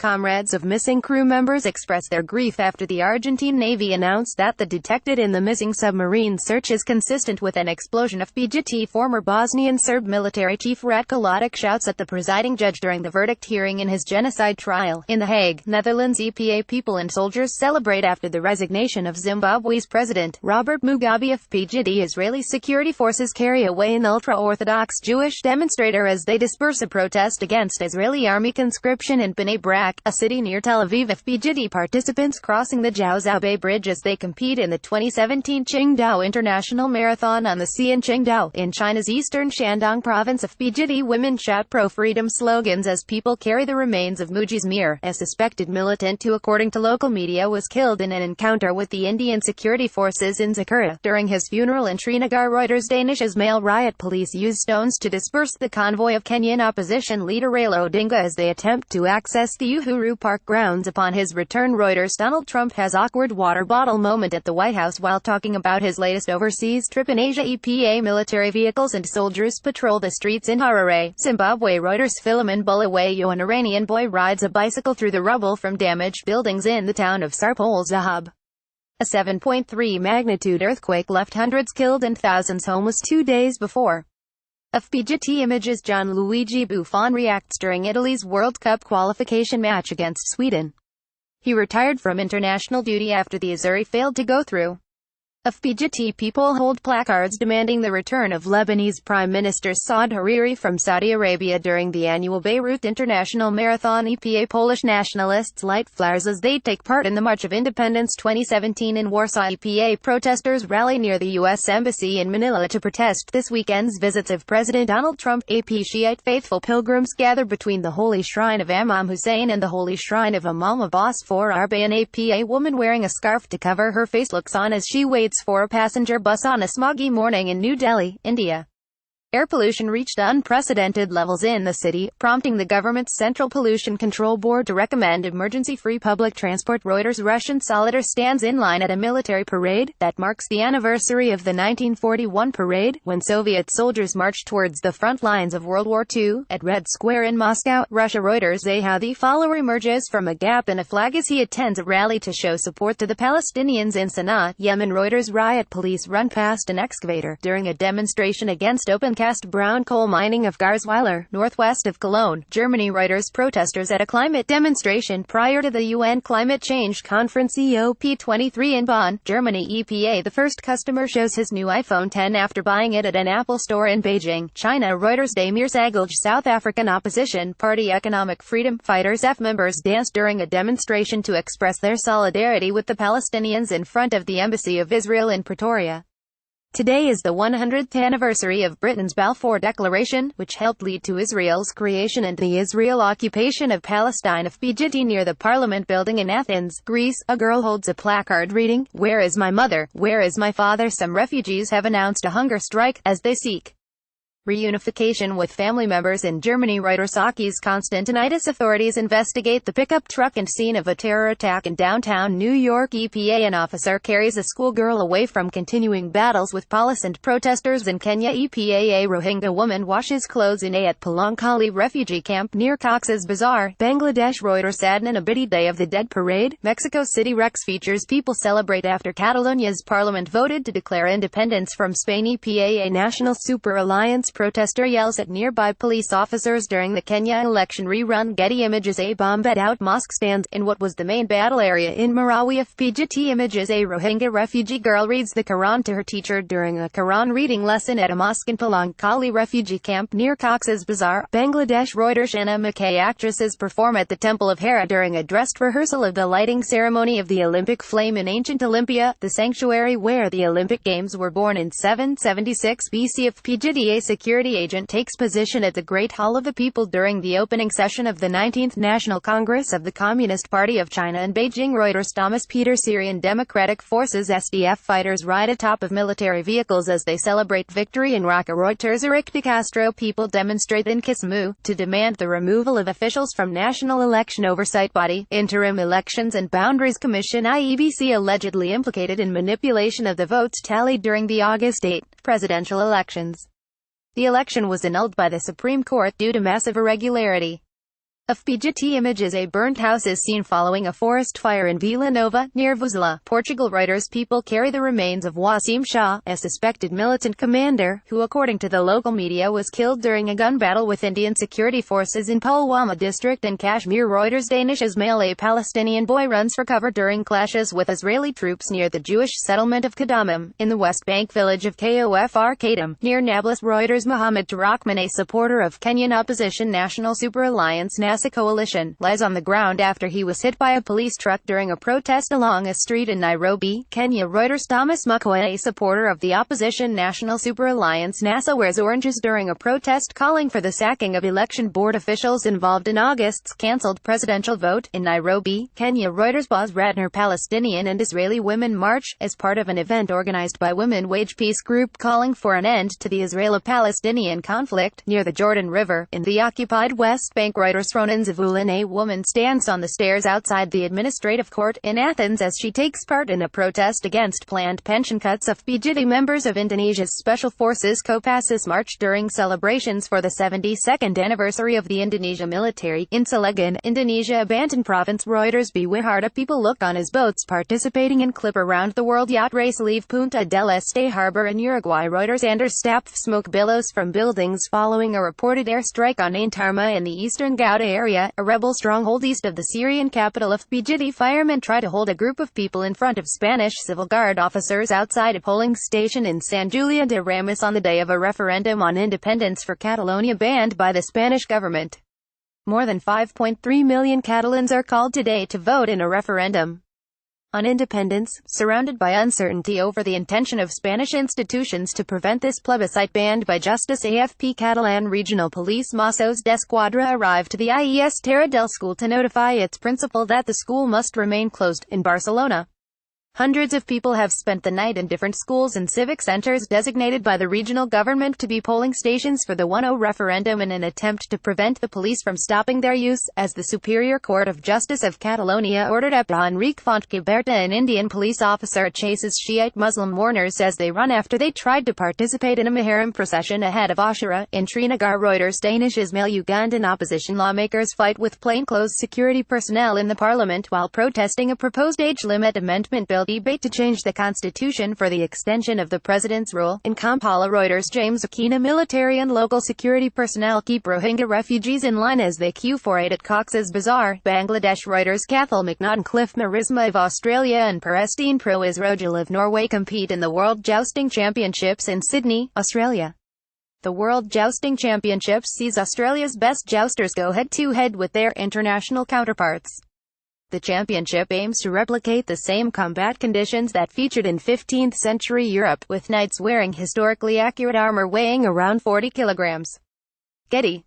Comrades of missing crew members expressed their grief after the Argentine Navy announced that the detected in the missing submarine search is consistent with an explosion. AFPGetty Former Bosnian Serb military chief Ratko Mladic shouts at the presiding judge during the verdict hearing in his genocide trial. In The Hague, Netherlands, EPA People and soldiers celebrate after the resignation of Zimbabwe's president, Robert Mugabe. AFPGetty Israeli security forces carry away an ultra-Orthodox Jewish demonstrator as they disperse a protest against Israeli army conscription in Bnei Brak, a city near Tel Aviv. AFPGetty participants crossing the Jiaozhou Bay Bridge as they compete in the 2017 Qingdao International Marathon on the sea in Qingdao, in China's eastern Shandong province. AFPGetty women shout pro-freedom slogans as people carry the remains of Mugabe's Mir, a suspected militant who, according to local media, was killed in an encounter with the Indian security forces in Zakura. During his funeral in Srinagar, Reuters Danish Ismail riot police used stones to disperse the convoy of Kenyan opposition leader Raila Odinga as they attempt to access the Uhuru Park grounds upon his return. Reuters Donald Trump has awkward water bottle moment at the White House while talking about his latest overseas trip in Asia. EPA military vehicles and soldiers patrol the streets in Harare, Zimbabwe. Reuters Philemon Bulawayo, an Iranian boy, rides a bicycle through the rubble from damaged buildings in the town of Sarpol Zahab. A 7.3 magnitude earthquake left hundreds killed and thousands homeless 2 days before. AFPGetty images Gianluigi Buffon reacts during Italy's World Cup qualification match against Sweden. He retired from international duty after the Azzurri failed to go through. AFPGetty people hold placards demanding the return of Lebanese Prime Minister Saad Hariri from Saudi Arabia during the annual Beirut International Marathon. EPA Polish nationalists light flares as they take part in the March of Independence 2017 in Warsaw. EPA protesters rally near the U.S. Embassy in Manila to protest this weekend's visits of President Donald Trump. AP Shiite faithful pilgrims gather between the Holy Shrine of Imam Hussein and the Holy Shrine of Imam Abbas for Arba. An APA woman wearing a scarf to cover her face looks on as she waits for a passenger bus on a smoggy morning in New Delhi, India. Air pollution reached unprecedented levels in the city, prompting the government's Central Pollution Control Board to recommend emergency-free public transport. Reuters Russian soldier stands in line at a military parade that marks the anniversary of the 1941 parade, when Soviet soldiers marched towards the front lines of World War II, at Red Square in Moscow, Russia. Reuters the follower emerges from a gap in a flag as he attends a rally to show support to the Palestinians in Sana'a, Yemen. Reuters riot police run past an excavator during a demonstration against open-cast brown coal mining of Garzweiler, northwest of Cologne, Germany. Reuters protesters at a climate demonstration prior to the UN Climate Change Conference COP23 in Bonn, Germany. EPA the first customer shows his new iPhone 10 after buying it at an Apple store in Beijing, China. Reuters Damir Sagalj, South African opposition party Economic Freedom Fighters F members danced during a demonstration to express their solidarity with the Palestinians in front of the Embassy of Israel in Pretoria. Today is the 100th anniversary of Britain's Balfour Declaration, which helped lead to Israel's creation and the Israel occupation of Palestine. AFPGetty near the Parliament building in Athens, Greece, a girl holds a placard reading, "Where is my mother? Where is my father?" Some refugees have announced a hunger strike as they seek reunification with family members in Germany. Reuters Aki's Constantinitis authorities investigate the pickup truck and scene of a terror attack in downtown New York. EPA an officer carries a schoolgirl away from continuing battles with police and protesters in Kenya. EPA a Rohingya woman washes clothes in a at Palankali refugee camp near Cox's Bazar, Bangladesh. Reuters Adnan Abidi Day of the Dead parade, Mexico City. Rex features people celebrate after Catalonia's parliament voted to declare independence from Spain. EPA a National Super Alliance protester yells at nearby police officers during the Kenya election. Rerun Getty images a bombed out mosque stands in what was the main battle area in Marawi. AFPGetty images a Rohingya refugee girl reads the Quran to her teacher during a Quran reading lesson at a mosque in Palankali refugee camp near Cox's Bazar, Bangladesh. Reuters Anna McKay actresses perform at the Temple of Hera during a dressed rehearsal of the lighting ceremony of the Olympic flame in ancient Olympia, the sanctuary where the Olympic Games were born in 776 BC. AFPGetty a security agent takes position at the Great Hall of the People during the opening session of the 19th National Congress of the Communist Party of China in Beijing. Reuters Thomas Peter Syrian Democratic Forces SDF fighters ride atop of military vehicles as they celebrate victory in Raqqa. Reuters Eric de Castro people demonstrate in Kisumu to demand the removal of officials from National Election Oversight Body, Interim Elections and Boundaries Commission IEBC allegedly implicated in manipulation of the votes tallied during the August 8 presidential elections. The election was annulled by the Supreme Court due to massive irregularity. AFPGetty images. A burnt house is seen following a forest fire in Vila Nova, near Vozela, Portugal. Reuters. People carry the remains of Wasim Shah, a suspected militant commander, who according to the local media was killed during a gun battle with Indian security forces in Pulwama district in Kashmir. Reuters. Danish Ismail. A Palestinian boy runs for cover during clashes with Israeli troops near the Jewish settlement of Kadamim, in the West Bank village of Kofr Kadam, near Nablus. Reuters. Mohammed Tarakman, a supporter of Kenyan opposition National Super Alliance NASA coalition, lies on the ground after he was hit by a police truck during a protest along a street in Nairobi, Kenya. Reuters. Thomas Mukoa, a supporter of the opposition National Super Alliance NASA, wears oranges during a protest calling for the sacking of election board officials involved in August's cancelled presidential vote in Nairobi, Kenya. Reuters. Boz Ratner. Palestinian and Israeli women march, as part of an event organized by Women Wage Peace Group calling for an end to the Israeli-Palestinian conflict, near the Jordan River, in the occupied West Bank. Reuters. Ronan Zavulin. A woman stands on the stairs outside the administrative court in Athens as she takes part in a protest against planned pension cuts. AFPGetty. Members of Indonesia's Special Forces Kopassus march during celebrations for the 72nd anniversary of the Indonesia military, in Cilegon, Indonesia, Banten province. Reuters. Biwarta. People look on as boats participating in Clipper round the world yacht race leave Punta del Este harbor in Uruguay. Reuters. Anders Stapp. Smoke billows from buildings following a reported airstrike on Ain Tarma in the eastern Ghouta area, a rebel stronghold east of the Syrian capital. AFPGetty. Firemen try to hold a group of people in front of Spanish civil guard officers outside a polling station in San Julian de Ramis on the day of a referendum on independence for Catalonia banned by the Spanish government. More than 5.3 million Catalans are called today to vote in a referendum on independence, surrounded by uncertainty over the intention of Spanish institutions to prevent this plebiscite banned by justice. AFP. Catalan Regional Police Mossos d'Esquadra arrived to the IES Terra del School to notify its principal that the school must remain closed, in Barcelona. Hundreds of people have spent the night in different schools and civic centers designated by the regional government to be polling stations for the 1-0 referendum in an attempt to prevent the police from stopping their use, as the Superior Court of Justice of Catalonia ordered. EPA. Enrique Fontcaberta. An Indian police officer chases Shiite Muslim mourners as they run after they tried to participate in a Muharram procession ahead of Ashura, in Srinagar. Reuters. Danish Ismail. Ugandan opposition lawmakers fight with plainclothes security personnel in the parliament while protesting a proposed age limit amendment bill. Debate to change the constitution for the extension of the president's rule in Kampala. Reuters. James Akina. Military and local security personnel keep Rohingya refugees in line as they queue for aid at Cox's Bazar, Bangladesh. Reuters. Cathal McNaughton. Cliff Marisma of Australia and Perestine Prois Rogel of Norway compete in the World Jousting Championships in Sydney, Australia. The World Jousting Championships sees Australia's best jousters go head-to-head with their international counterparts. The championship aims to replicate the same combat conditions that featured in 15th-century Europe, with knights wearing historically accurate armor weighing around 40 kilograms. Getty.